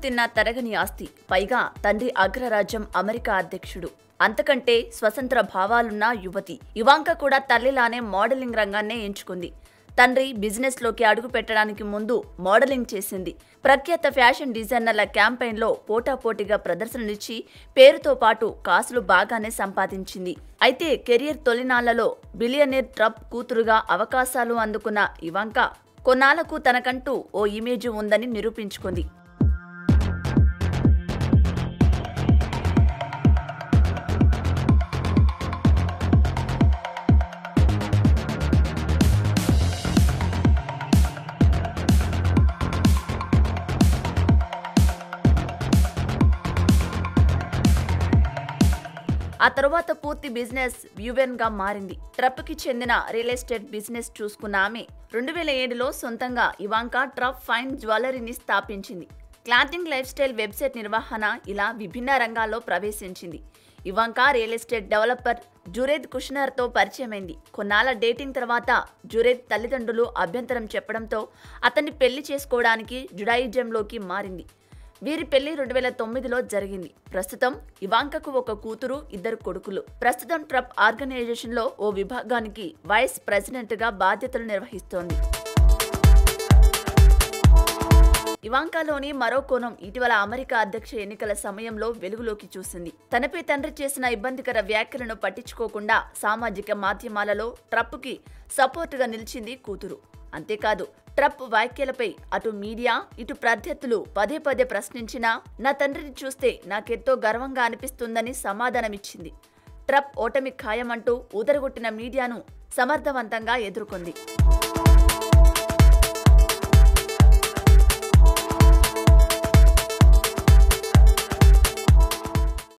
తిన్న తరగని ఆస్తి, పైగా తండ్రి అగ్రరాజ్యం అమెరికా అధ్యక్షుడు. అంతకంటే స్వతంత్ర భావాలున్న యువతి. ఇవాంకా కూడా తల్లిలానే మోడలింగ్ రంగాన్నే ఎంచుకుంది. తండ్రి బిజినెస్ లోకి అడుగు పెట్టడానికి ముందు మోడలింగ్ చేసింది. ప్రఖ్యాత ఫ్యాషన్ డిజైనర్ల క్యాంపెయిన్లో పోటాపోటీగా ప్రదర్శనలిచ్చి పేరుతో పాటు కాసులు బాగానే సంపాదించింది. అయితే కెరియర్ తొలినాళ్లలో బిలియనీర్ ట్రంప్ కూతురుగా అవకాశాలు అందుకున్న ఇవాంకా కొన్నాళ్లకు తనకంటూ ఓ ఇమేజ్ ఉందని నిరూపించుకుంది. ఆ తరువాత పూర్తి బిజినెస్ వ్యూవెన్గా మారింది. ట్రంప్కి చెందిన రియల్ ఎస్టేట్ బిజినెస్ చూసుకున్న ఆమె 2007లో సొంతంగా ఇవాంకా ట్రంప్ ఫైన్ జ్యువెలరీని స్థాపించింది. క్లాతింగ్ లైఫ్ స్టైల్ వెబ్సైట్ నిర్వహణ, ఇలా విభిన్న రంగాల్లో ప్రవేశించింది. Ivanka real estate developer Jared కుష్నర్తో పరిచయమైంది. కొన్నాళ్ల డేటింగ్ తర్వాత జురేద్ తల్లిదండ్రులు అభ్యంతరం చెప్పడంతో అతన్ని పెళ్లి చేసుకోవడానికి జుడాయిజంలోకి మారింది. వీరి పెళ్లి 2009లో జరిగింది. ప్రస్తుతం ఇవాంకాకు ఒక కూతురు, 2 కొడుకులు. ప్రస్తుతం ట్రంప్ ఆర్గనైజేషన్లో ఓ విభాగానికి వైస్ ప్రెసిడెంట్గా బాధ్యతలు నిర్వహిస్తోంది. ఇవాంకాలోని మరో కోణం ఇటీవల అమెరికా అధ్యక్ష ఎన్నికల సమయంలో వెలుగులోకి చూసింది. తనపై తండ్రి చేసిన ఇబ్బందికర వ్యాఖ్యలను పట్టించుకోకుండా సామాజిక మాధ్యమాలలో ట్రంప్కి సపోర్టుగా నిలిచింది కూతురు. అంతేకాదు, ట్రంప్ వ్యాఖ్యలపై అటు మీడియా, ఇటు ప్రత్యర్థులు పదే పదే ప్రశ్నించినా నా తండ్రిని చూస్తే నాకెంతో గర్వంగా అనిపిస్తుందని సమాధానమిచ్చింది. ట్రంప్ ఓటమి ఖాయమంటూ ఊదరగొట్టిన మీడియాను సమర్థవంతంగా ఎదుర్కొంది.